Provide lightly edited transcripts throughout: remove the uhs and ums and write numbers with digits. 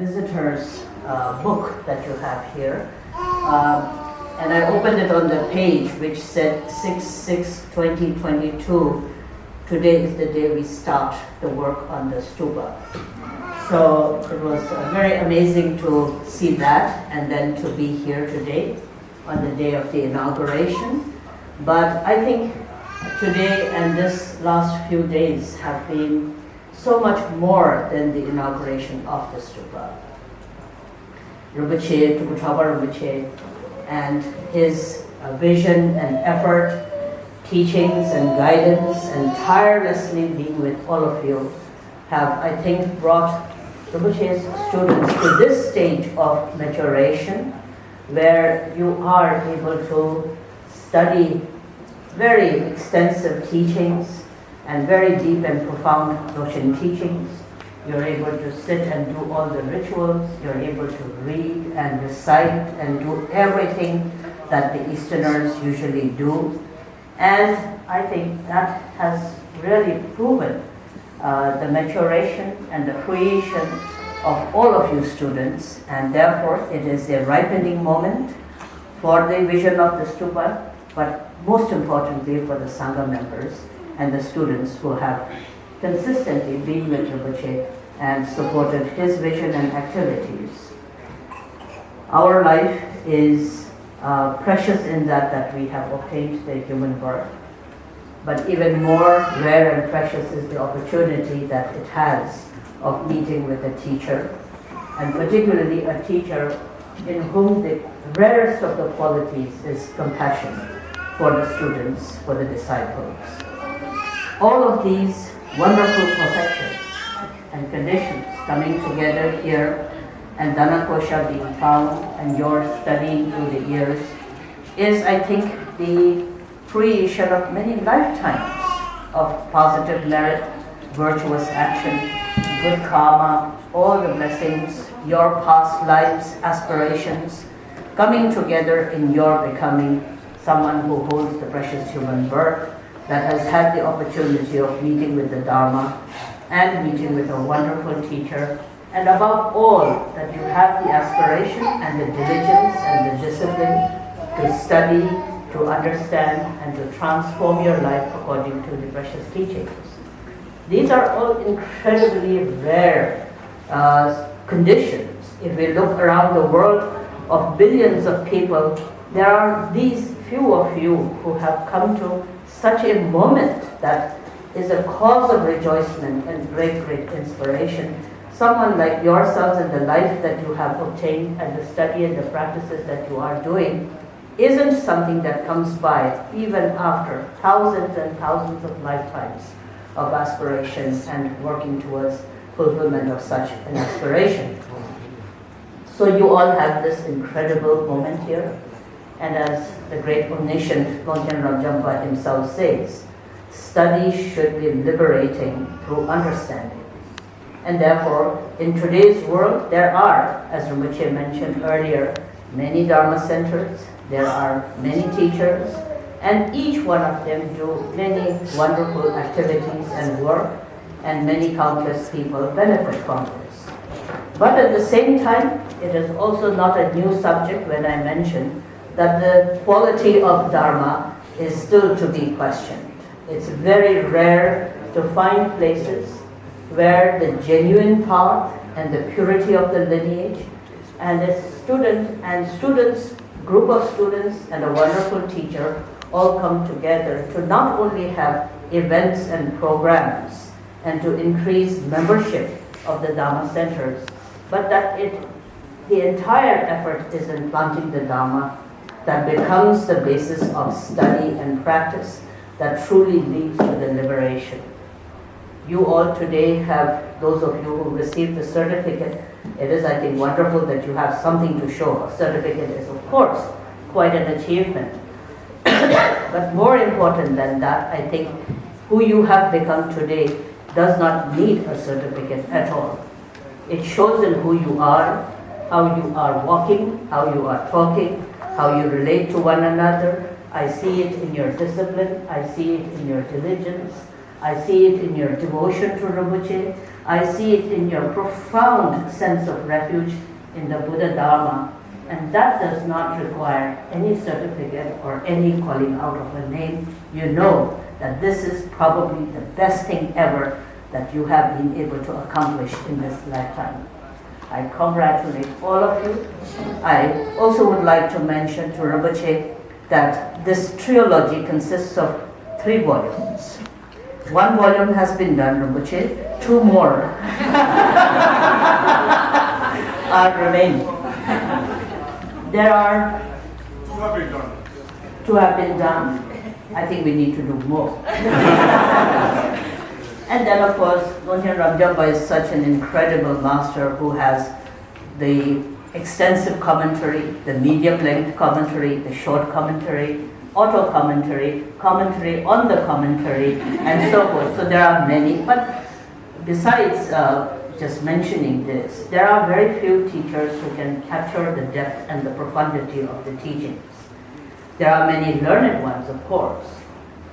visitor's book that you have here. And I opened it on the page which said 6/6/2022. Today is the day we start the work on the stupa. So it was very amazing to see that and then to be here today on the day of the inauguration. But I think today and this last few days have been so much more than the inauguration of the stupa. Rinpoche, Tukutaba Rinpoche, and his vision and effort, teachings and guidance, and tirelessly being with all of you have, I think, brought Rinpoche's students to this stage of maturation where you are able to study very extensive teachings and very deep and profound Dzogchen teachings. You're able to sit and do all the rituals. You're able to read and recite and do everything that the Easterners usually do. And I think that has really proven the maturation and the fruition of all of you students, and therefore it is a ripening moment for the vision of the stupa, but most importantly for the Sangha members and the students who have consistently been with Rinpoche and supported his vision and activities. Our life is precious in that we have obtained the human birth, but even more rare and precious is the opportunity that it has of meeting with a teacher, and particularly a teacher in whom the rarest of the qualities is compassion for the students, for the disciples. All of these wonderful perfections and conditions coming together here, and Danakosha being found, and your studying through the years, is, I think, the fruition of many lifetimes of positive merit, virtuous action, good karma, all the blessings, your past lives, aspirations, coming together in your becoming someone who holds the precious human birth, that has had the opportunity of meeting with the Dharma and meeting with a wonderful teacher, and above all, that you have the aspiration and the diligence and the discipline to study, to understand, and to transform your life according to the precious teachings. These are all incredibly rare conditions. If we look around the world of billions of people, there are these few of you who have come to such a moment that is a cause of rejoicement and great, great inspiration. Someone like yourselves and the life that you have obtained and the study and the practices that you are doing isn't something that comes by even after thousands and thousands of lifetimes of aspiration and working towards fulfillment of such an aspiration. So you all have this incredible moment here. And as the great omniscient Longchen Ronpa himself says, study should be liberating through understanding. And therefore, in today's world, there are, as Rinpoche mentioned earlier, many Dharma centers, there are many teachers, and each one of them do many wonderful activities and work, and many countless people benefit from this. But at the same time, it is also not a new subject when I mention that the quality of Dharma is still to be questioned. It's very rare to find places where the genuine path and the purity of the lineage and a group of students and a wonderful teacher all come together to not only have events and programs and to increase membership of the Dharma centers, but that the entire effort is in planting the Dharma that becomes the basis of study and practice that truly leads to the liberation. You all today have, those of you who received the certificate, it is, I think, wonderful that you have something to show. A certificate is, of course, quite an achievement. But more important than that, I think, who you have become today does not need a certificate at all. It shows in who you are, how you are walking, how you are talking, how you relate to one another. I see it in your discipline, I see it in your diligence, I see it in your devotion to Rinpoche. I see it in your profound sense of refuge in the Buddha Dharma. And that does not require any certificate or any calling out of a name. You know that this is probably the best thing ever that you have been able to accomplish in this lifetime. I congratulate all of you. I also would like to mention to Rinpoche that this trilogy consists of 3 volumes. 1 volume has been done, Rinpoche. 2 more are remaining. There are 2 have been done. I think we need to do more. And then, of course, Longchen Ramjamba is such an incredible master who has the extensive commentary, the medium-length commentary, the short commentary, auto commentary, commentary on the commentary, and so forth. So there are many. But besides just mentioning this, there are very few teachers who can capture the depth and the profundity of the teachings. There are many learned ones, of course.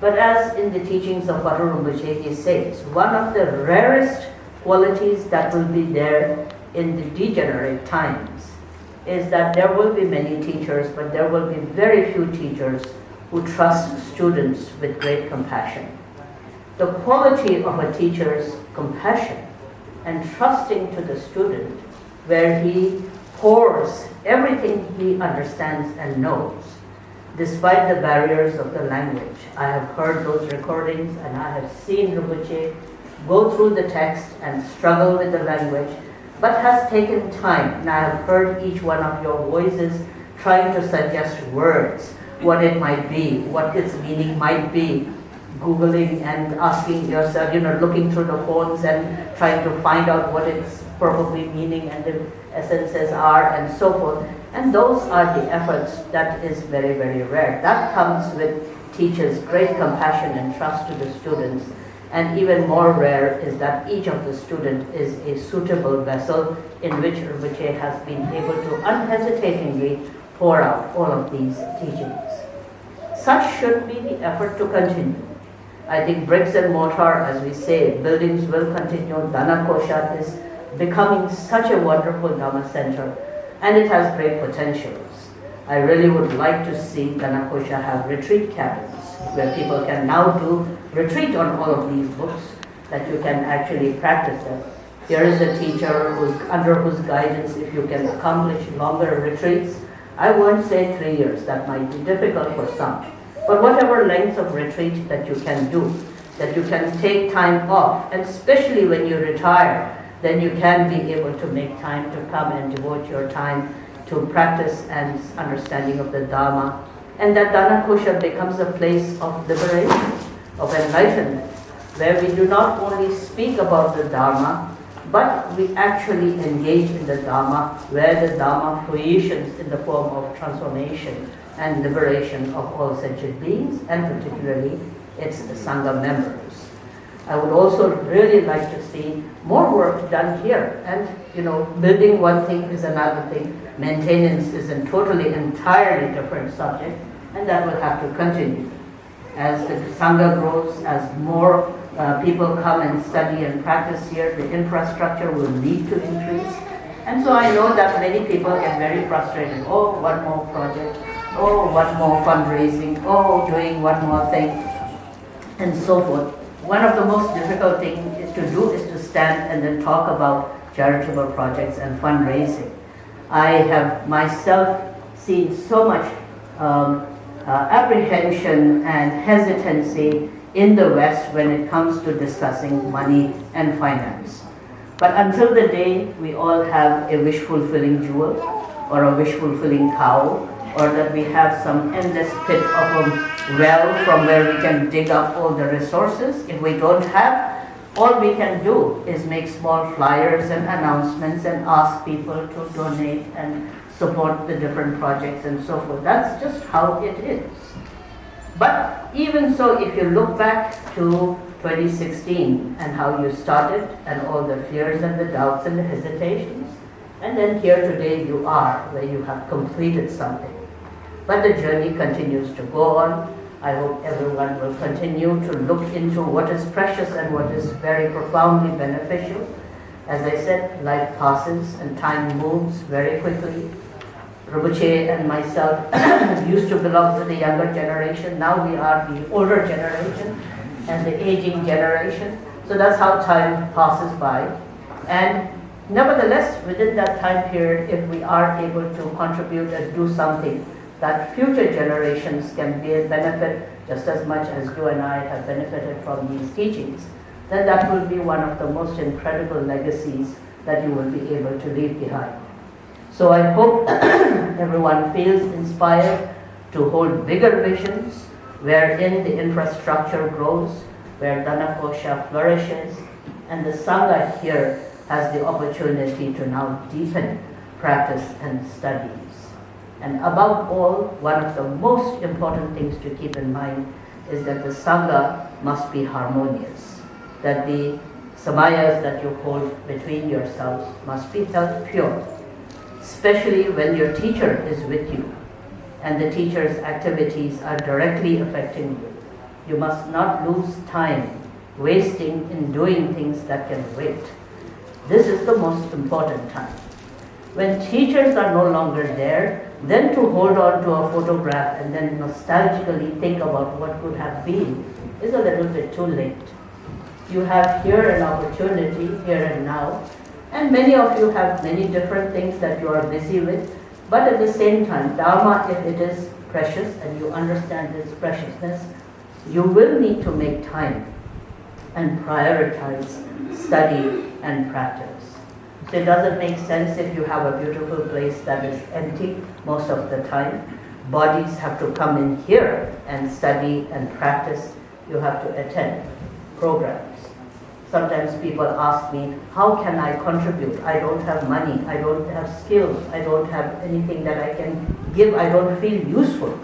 But as in the teachings of Patrul Rinpoche, he says, one of the rarest qualities that will be there in the degenerate times is that there will be many teachers, but there will be very few teachers who trust students with great compassion. The quality of a teacher's compassion and trusting to the student, where he pours everything he understands and knows, despite the barriers of the language. I have heard those recordings and I have seen Rinpoche go through the text and struggle with the language, but has taken time. And I have heard each one of your voices trying to suggest words, what it might be, what its meaning might be, Googling and asking yourself, looking through the phones and trying to find out what it's probably meaning and the essences are and so forth. And those are the efforts that is very, very rare. That comes with teachers' great compassion and trust to the students. And even more rare is that each of the students is a suitable vessel in which Rinpoche has been able to unhesitatingly pour out all of these teachings. Such should be the effort to continue. I think bricks and mortar, as we say, buildings will continue. Danakosha is becoming such a wonderful Dhamma center, and it has great potentials. I really would like to see Danakosha have retreat cabins where people can now do retreat on all of these books, that you can actually practice them. Here is a teacher under whose guidance, if you can accomplish longer retreats, I won't say 3 years, that might be difficult for some. But whatever length of retreat that you can do, that you can take time off, and especially when you retire, then you can be able to make time to come and devote your time to practice and understanding of the Dharma. And that Danakosha becomes a place of liberation, of enlightenment, where we do not only speak about the Dharma, but we actually engage in the Dharma, where the Dharma fruitions in the form of transformation and liberation of all sentient beings, and particularly its Sangha members. I would also really like to see more work done here. And building one thing is another thing. Maintenance is a totally, entirely different subject, and that will have to continue. As the Sangha grows, as more people come and study and practice here, the infrastructure will need to increase. And so I know that many people get very frustrated. Oh, one more project. Oh, one more fundraising. Oh, doing one more thing. And so forth. One of the most difficult things to do is to stand and then talk about charitable projects and fundraising. I have myself seen so much apprehension and hesitancy in the West when it comes to discussing money and finance. But until the day we all have a wish-fulfilling jewel or a wish-fulfilling cow, or that we have some endless pit of a well from where we can dig up all the resources, if we don't have, all we can do is make small flyers and announcements and ask people to donate and support the different projects and so forth. That's just how it is. But even so, if you look back to 2016 and how you started and all the fears and the doubts and the hesitations, and then here today you are, where you have completed something. But the journey continues to go on. I hope everyone will continue to look into what is precious and what is very profoundly beneficial. As I said, life passes and time moves very quickly. Rinpoche and myself used to belong to the younger generation. Now we are the older generation and the aging generation. So that's how time passes by. And nevertheless, within that time period, if we are able to contribute and do something that future generations can benefit just as much as you and I have benefited from these teachings, then that will be one of the most incredible legacies that you will be able to leave behind. So I hope everyone feels inspired to hold bigger visions, wherein the infrastructure grows, where Danakosha flourishes, and the Sangha here has the opportunity to now deepen practice and studies. And above all, one of the most important things to keep in mind is that the Sangha must be harmonious, that the samayas that you hold between yourselves must be held pure, especially when your teacher is with you and the teacher's activities are directly affecting you. You must not lose time wasting in doing things that can wait. This is the most important time. When teachers are no longer there, then to hold on to a photograph and then nostalgically think about what could have been is a little bit too late. You have here an opportunity, here and now, and many of you have many different things that you are busy with, but at the same time, Dharma, if it is precious and you understand its preciousness, you will need to make time and prioritize study and practice. So it doesn't make sense if you have a beautiful place that is empty most of the time. Bodies have to come in here and study and practice. You have to attend programs. Sometimes people ask me, how can I contribute? I don't have money, I don't have skills, I don't have anything that I can give, I don't feel useful.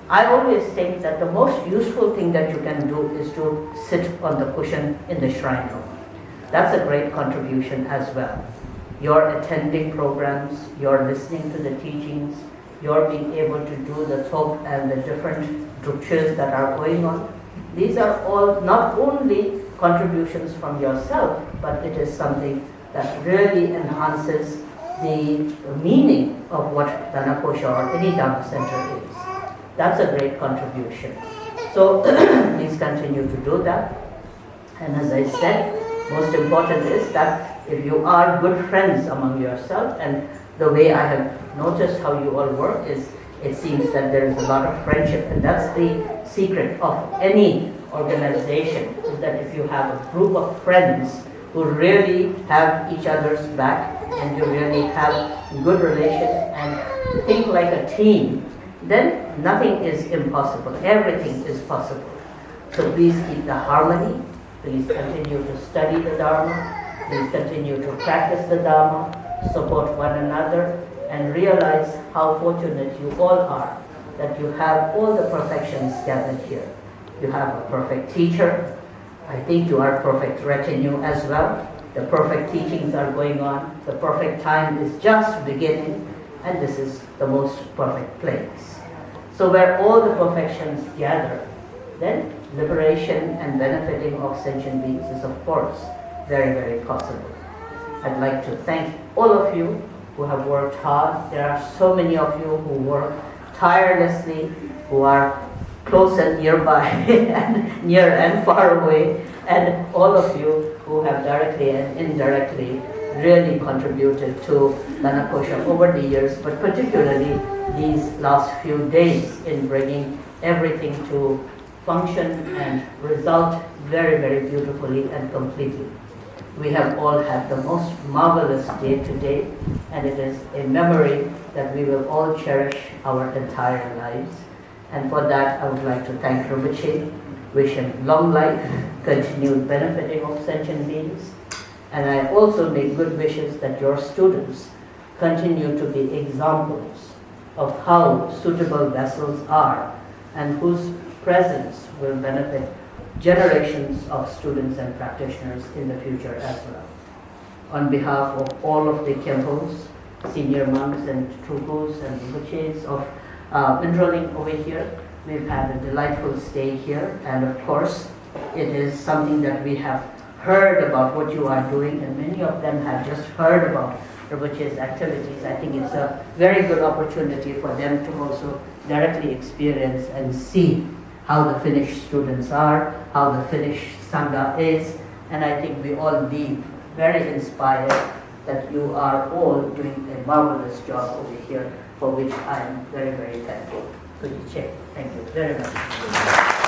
I always think that the most useful thing that you can do is to sit on the cushion in the shrine room. That's a great contribution as well. You're attending programs, you're listening to the teachings, you're being able to do the talk and the different drukshas that are going on. These are all not only contributions from yourself, but it is something that really enhances the meaning of what Danakosha or any Dharma center is. That's a great contribution. So please continue to do that. And as I said, most important is that if you are good friends among yourself, and the way I have noticed how you all work is, it seems that there is a lot of friendship, and that's the secret of any organization, is that if you have a group of friends who really have each other's back, and you really have good relations and think like a team, then nothing is impossible, everything is possible. So please keep the harmony. Please continue to study the Dharma, please continue to practice the Dharma, support one another, and realize how fortunate you all are that you have all the perfections gathered here. You have a perfect teacher. I think you are a perfect retinue as well. The perfect teachings are going on. The perfect time is just beginning, and this is the most perfect place. So where all the perfections gather, then liberation and benefiting of sentient beings is, of course, very, very possible. I'd like to thank all of you who have worked hard. There are so many of you who work tirelessly, who are close and nearby, and near and far away, and all of you who have directly and indirectly really contributed to Danakosha over the years, but particularly these last few days in bringing everything to function and result very, very beautifully and completely. We have all had the most marvelous day today, and it is a memory that we will all cherish our entire lives. And for that, I would like to thank Rinpoche, wish him long life, continued benefiting of sentient beings, and I also make good wishes that your students continue to be examples of how suitable vessels are and whose presence will benefit generations of students and practitioners in the future as well. On behalf of all of the Khenpos, senior monks and Trukus and Rinpoches of Mindrolling over here, We've had a delightful stay here, and of course, it is something that we have heard about what you are doing, and many of them have just heard about Rinpoche's activities. I think it's a very good opportunity for them to also directly experience and see how the Finnish students are, how the Finnish Sangha is, and I think we all leave very inspired that you are all doing a marvelous job over here, for which I am very, very thankful. Thank you very much.